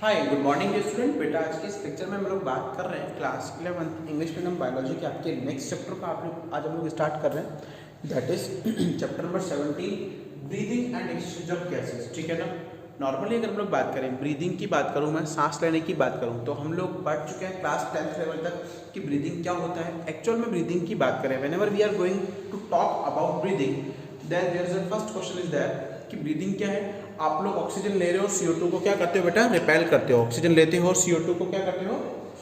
Hi good morning student. बेटा आज के इस लेक्चर में हम लोग बात कर रहे हैं क्लास 11 इंग्लिश मीडियम बायोलॉजी के आपके नेक्स्ट चैप्टर का आज हम लोग स्टार्ट कर रहे हैं। That is chapter number 17 breathing and exchange of gases. ठीक है ना। नॉर्मली अगर हम लोग बात करें ब्रीदिंग की बात करूँ, मैं सांस लेने की बात करूँ, तो हम लोग पढ़ चुके हैं क्लास 10th लेवल तक कि ब्रीदिंग क्या होता है। एक्चुअल में ब्रीदिंग की बात करें, whenever we are going to talk about breathing, then there is a first question is that कि ब्रीदिंग क्या है। आप लोग ऑक्सीजन ले रहे हो, CO2 को क्या करते हो बेटा, रिपेल करते हो। ऑक्सीजन लेते हो और CO2 को क्या करते हो,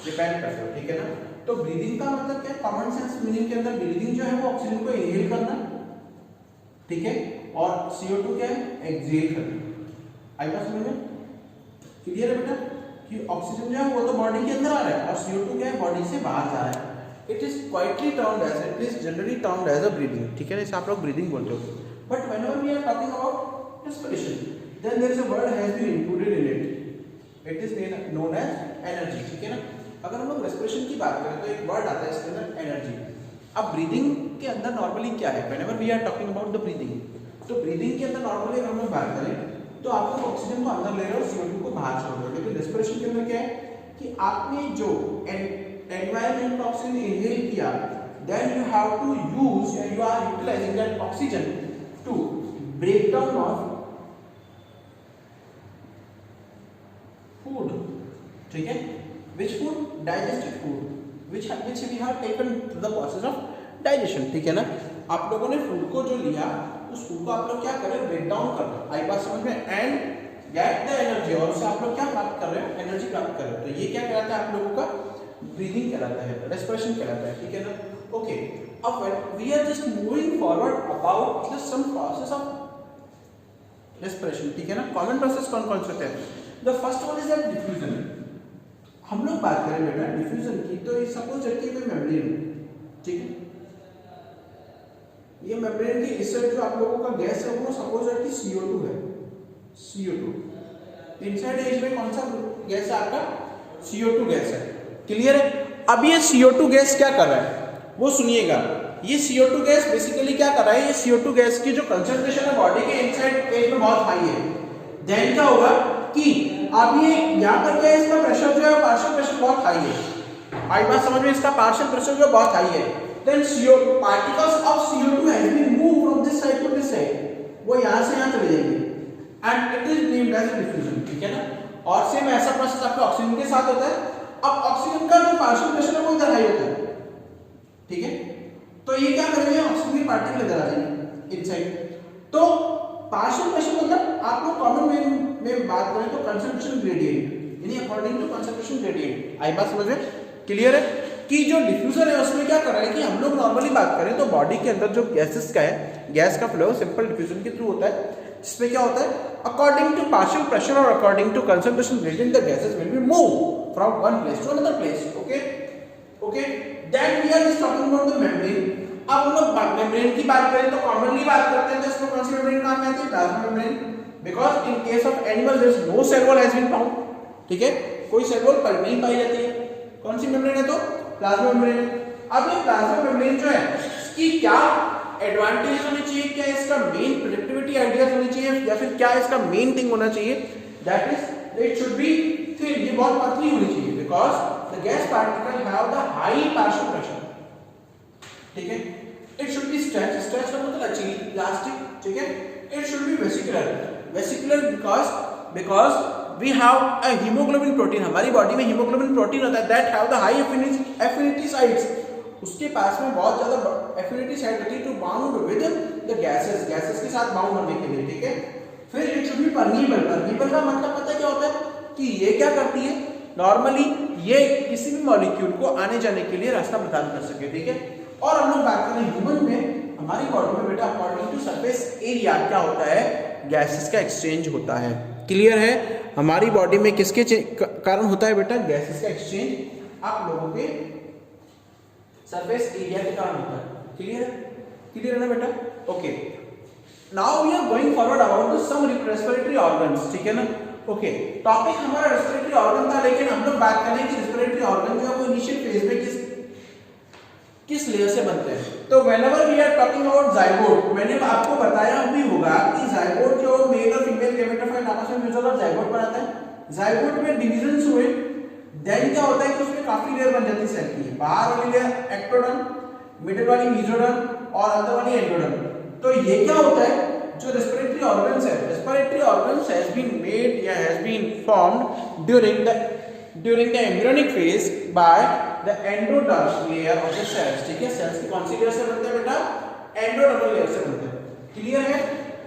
रिपेल करते हो। ठीक है ना। तो ब्रीदिंग का मतलब क्या है, कॉमन सेंस मीनिंग के अंदर ब्रीदिंग जो है वो ऑक्सीजन को इनहेल करना, ठीक है, और CO2 क्या है, एक्सहेल करना। आई बात समझ में क्लियर है बेटा कि ऑक्सीजन जो है वो तो बॉडी के अंदर आ रहा है और CO2 क्या है, बॉडी से बाहर जा रहा है। It is quietly termed as, it is generally termed as a breathing. ठीक है ना, इसे आप लोग ब्रीदिंग बोलते हो। But whenever we are talking about respiration, then there is a word has been included in it. It is known as energy. ठीक है ना। अगर हम लोग रेस्पिरेशन की बात करें तो एक वर्ड आता है इसके अंदर, एनर्जी। अब ब्रीदिंग के अंदर नॉर्मली क्या है, whenever we are talking about the breathing, तो ब्रीदिंग के अंदर नॉर्मली अगर हम लोग बात करें तो आप लोग ऑक्सीजन को अंदर ले रहे हो और CO2 को बाहर छोड़ रहे हो। लेकिन रेस्पिरेशन के अंदर क्या है कि आपने जो एनवायरमेंट ऑक्सीजन इनहेल किया, then you have to use and you are utilizing that oxygen to break down of food, ठीक है, which food, digested food, which we have taken to the process of digestion। ठीक है ना। आप लोगों ने food को जो लिया, उस फूड को आप लोग क्या कर रहे हो, ब्रेक डाउन कर रहे हो। आई बात समझ में, एंड गेट द एनर्जी, और उससे आप लोग क्या प्राप्त कर रहे हो, एनर्जी प्राप्त कर रहे हो। तो ये क्या कहलाता है, आप लोगों का ब्रीदिंग कहलाता है, रेस्पिरेशन कहलाता है। ठीक है ना। ओके, अब we are just moving forward about the some process of respiration. ठीक है ना। कॉमन प्रोसेस कौन कौन से होते हैं। The first one is that diffusion. हम लोग बात करें बेटा डिफ्यूजन की, तो सपोज दैट कोई मेम्ब्रेन, ठीक है, ये मेम्ब्रेन की इस साइड जो आप लोगों का गैस है वो सपोज दैट की CO2 है। CO2 इनसाइड एज में कौन सा गैस है आपका, CO2 गैस है। क्लियर है। अब ये CO2 गैस क्या कर रहा है वो सुनिएगा। ये CO2 गैस बेसिकली क्या कर रहा है, ये CO2 गैस की जो कंसंट्रेशन है बॉडी के इनसाइड एज में बहुत हाई है। देन क्या होगा कि अब ये यहाँ पर क्या है, इसका प्रेशर जो है पार्शियल प्रेशर बहुत हाई है। आई बात समझ में, इसका पार्शियल प्रेशर जो बहुत हाई है। Then particles of CO2 has been move from this side to this side, वो यहाँ से यहाँ चले जाएंगे and it is named as diffusion. ठीक है ना। और सेम ऐसा प्रोसेस आपके ऑक्सीजन के साथ होता है। अब ऑक्सीजन का जो पार्शियल प्रेशर है वो इधर हाई होता है, ठीक है, तो ये क्या करेंगे, ऑक्सीजन के पार्टिकल इधर आ जाएंगे इनसाइड। तो पार्शियल प्रेशर मतलब आप लोग कॉमन में बात करें तो कंसंट्रेशन ग्रेडियंट, यानी अकॉर्डिंग टू कंसंट्रेशन ग्रेडियंट। आई बात समझ में क्लियर है कि जो डिफ्यूजर है उसमें क्या कर रहा है कि हम लोग नॉर्मली बात करें तो बॉडी के अंदर जो गैसेस का है, गैस का फ्लो सिंपल डिफ्यूजन के थ्रू होता है, जिसमें क्या होता है, अकॉर्डिंग टू पार्शियल प्रेशर और according to concentration gradient the gases will be move from one place to another place. Okay okay, then we are just talking about the membrane. अब हम लोग मेम्ब्रेन की बात करें तो कॉमनली बात करते हैं तो इसको कौन सी मेम्ब्रेन काम में आती है, plasma membrane, because in case of animal there is no cell wall has been found. ठीक है, कोई सेल वॉल पर नहीं पाई जाती है। कौन सी मेम्ब्रेन है, तो प्लाज्मा मेम्ब्रेन। अब ये प्लाज्मा मेम्ब्रेन जो है इसकी क्या एडवांटेज होनी चाहिए, क्या इसका मेन प्रोडक्टिविटी आइडियाज होनी चाहिए, या फिर क्या इसका मेन थिंग होना चाहिए, that is it should be thin, ये बहुत पतली होनी चाहिए, because the gas particle have the high partial pressure. ठीक है, it should be stretch, stretch का मतलब अच्छी इलास्टिक। ठीक है, it should be vesicular, vesicular because we have a hemoglobin protein, हमारी बॉडी में हीमोग्लोबिन प्रोटीन होता है that have the high affinity sites, उसके पास में बहुत ज्यादा एफिनिटी साइट होती है to bound with the gases, gases के साथ बाउंड होने के लिए। ठीक है, फिर it should be permeable. Permeable का मतलब पता है क्या होता है कि ये क्या करती है, नॉर्मली ये किसी भी मॉलिक्यूल को आने जाने के लिए रास्ता प्रदान कर सके। ठीक है, और हम लोग बात करें ह्यूमन में, हमारी बॉडी में बेटा अकॉर्डिंग टू सरफेस एरिया क्या होता है, गैसेस का एक्सचेंज होता है। क्लियर है, हमारी बॉडी में किसके कारण होता है बेटा, गैसेस का एक्सचेंज आप लोगों के सरफेस एरिया के कारण होता है। क्लियर है, क्लियर है ना बेटा। Okay, now we are going forward about the some respiratory organs. ठीक है ना। ओके, टॉपिक हमारा रेस्पिरेटरी ऑर्गन था, लेकिन हम लोग बात करें कि रेस्पिरेटरी ऑर्गन जो है वो इनिशियल फेज में किस लेयर से बनते हैं। तो whenever we are talking about zygote, मैंने आपको बताया भी होगा कि zygote जो मेल और फीमेल गेमेटोफाइट आपस में म्यूचुअल और zygote बनाता है। जाइगोट में डिविजन हुए, देन क्या होता है कि उसमें काफी लेयर बन जाती है सेल की, बाहर वाली लेयर एक्टोडर्म, मिडिल वाली मेसोडर्म और अंदर वाली एंडोडर्म। तो ये क्या होता है, जो रेस्पिरेटरी ऑर्गन्स है, respiratory organs has been made या has been formed during the embryonic phase by the endoderm layer of the cells. ठीक है, सेल्स की कौन सी लेयर से बनते हैं बेटा, एंडोडर्मल लेयर से बनते हैं। क्लियर है,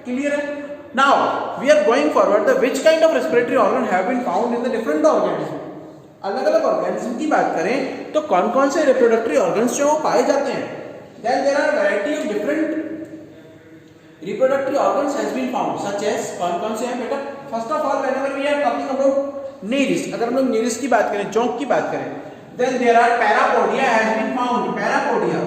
क्लियर है। Now we are going forward, the which kind of respiratory organ have been found in the different organism. अलग अलग ऑर्गेनिज्म की बात करें तो कौन कौन से रिप्रोडक्टरी ऑर्गन्स जो पाए जाते हैं, then there are variety of different reproductory organs has been found, such as कौन कौन से हैं बेटा। First of all whenever we are talking about nares, अगर हम लोग नेरिस की बात करें, जोंक की बात करें, then there are parapodia has been found, parapodia.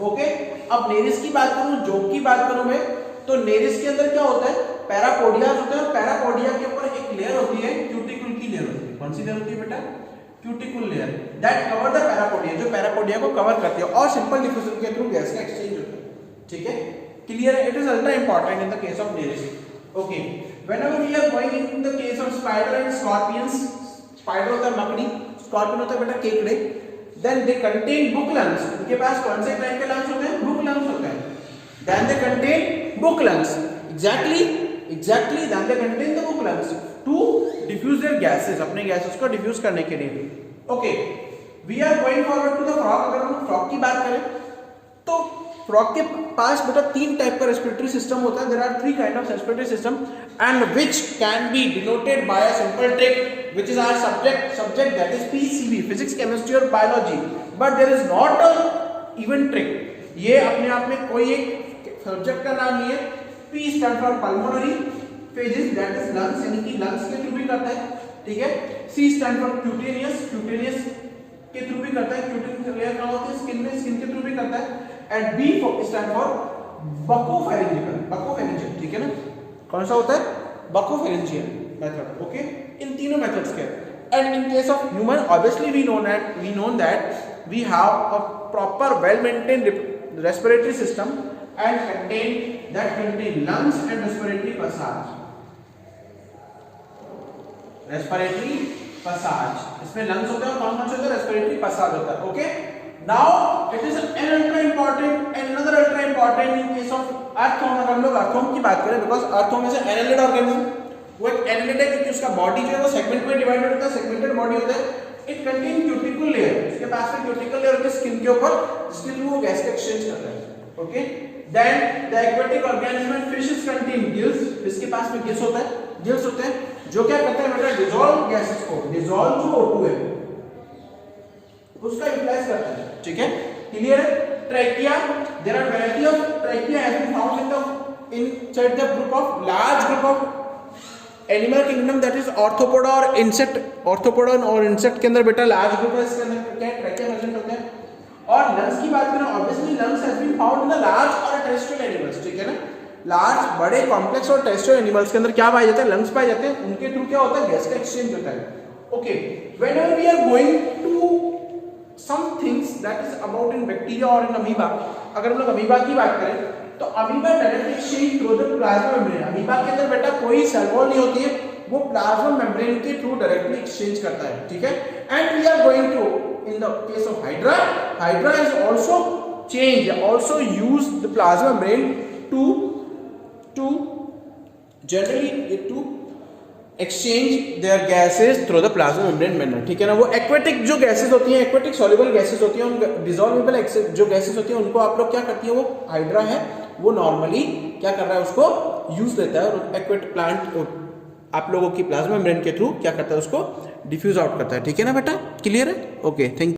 Okay, अब नेरिस की बात करूं, जोंक की बात करूं मैं, तो नेरिस के अंदर क्या होता है, पैरापोडिया होता है, पैरापोडिया के ऊपर एक लेयर होती है, क्यूटिकल की लेयर होती है। कौन सी लेयर होती है बेटा, cuticle layer, that cover the parapodia, जो पैरापोडिया को कवर करती है, और सिंपल डिफ्यूजन के थ्रू गैस का एक्सचेंज होता है। ठीक है, क्लियर है, it is ultra important in the case of Nereis. Okay, whenever we are going in the case of spider and scorpions, spider होता है मकड़ी, स्कॉर्पियन होता है बेटा केकड़े, then they contain book lungs, उनके पास कौन से टाइप के लंग्स होते हैं, बुक लंग्स होते हैं, then they contain book lungs, exactly then they contain the book lungs to diffuse their gases, अपने गैसेस को डिफ्यूज करने के लिए। Okay, we are going forward to the frog. अगर हम फ्रॉग की बात करें तो फ्रॉग के पास बेटा तीन टाइप का रेस्पिरेटरी सिस्टम होता है, there are three kind of respiratory system and which can be denoted by a simple trick which is our subject that is PCB, physics chemistry और biology, but there is not a even trick. ये अपने आप में कोई एक subject का नाम नहीं है। P stand for pulmonary phases, that is lungs, यानी कि लंग्स के थ्रू भी करता है। ठीक है, C stand for cutaneous, cutaneous के थ्रू भी करता है, क्यूटेनियस लेयर कहां होती है, स्किन में, स्किन के थ्रू भी करता है। And B stand for buccopharyngeal, buccopharyngeal. ठीक है ना, कौन सा होता है, बकोफेरिंजियल मेथड। ओके, इन तीनों मेथड्स के, and in case of human obviously we know that we have a proper well maintained respiratory system and contain lungs and respiratory passage, respiratory passage, इसमें lungs होता है और कौन कौन से होता है, respiratory passage होता है। Okay, now it is an ultra important and another ultra important in case of earthworm। अगर हम लोग earthworm की बात करें, because earthworm is an annelid organism, वो एक annelid है क्योंकि उसका बॉडी जो है वो सेगमेंट में डिवाइडेड होता है, सेगमेंटेड बॉडी होता है। इट कंटेन क्यूटिकल लेयर, उसके पास में क्यूटिकल लेयर होती है स्किन के ऊपर, जिसके थ्रू वो गैस का एक्सचेंज करता है। Okay, then the aquatic organism and fishes contain gills, इसके पास में गिल्स होता है, गिल्स होते हैं जो क्या करते हैं बेटा, डिसॉल्व गैसेस को, डिसॉल्व जो O2 है उसका यूटिलाइज करता है। ठीक है, क्लियर है। Trachea, there are variety of trachea have been found inside the group of large group of animal kingdom, that is arthropoda और इंसेक्ट, ऑर्थोपोडा और इंसेक्ट के अंदर बेटा लार्ज ग्रुप है, इसके अंदर क्या ट्रैकिया प्रेजेंट होते हैं। और लंग्स की बात करें, obviously lungs has been found in the large और टेरेस्ट्रियल एनिमल्स। ठीक है ना, लार्ज, बड़े, कॉम्प्लेक्स और टेरेस्ट्रियल एनिमल्स के अंदर क्या पाए जाते हैं, लंग्स पाए जाते हैं, उनके थ्रू क्या होता है, गैस का एक्सचेंज होता है। Okay, whenever we are going to some things that is about in bacteria और इन अमीबा, अगर हम लोग अमीबा की बात करें तो amoeba direct exchange through the plasma membrane. Amoeba के अंदर बेटा कोई सेल वॉल नहीं होती है, वो प्लाज्मा मेम्ब्रेन के थ्रू डायरेक्टली एक्सचेंज करता है। ठीक है, and we are going to in the case of hydra is also change, also use the plasma membrane to generally to exchange their gases through the plasma membrane manner। ठीक है ना, वो aquatic जो gases होती हैं, aquatic soluble gases होती हैं, उन dissolvable जो gases होती हैं उनको आप लोग क्या करती है, वो hydra है वो नॉर्मली क्या कर रहा है, उसको यूज लेता है और aquatic plant आप लोगों की प्लाज्मा मेम्ब्रेन के थ्रू क्या करता है, उसको डिफ्यूज आउट करता है। ठीक है ना बेटा, क्लियर है। Okay, thank you.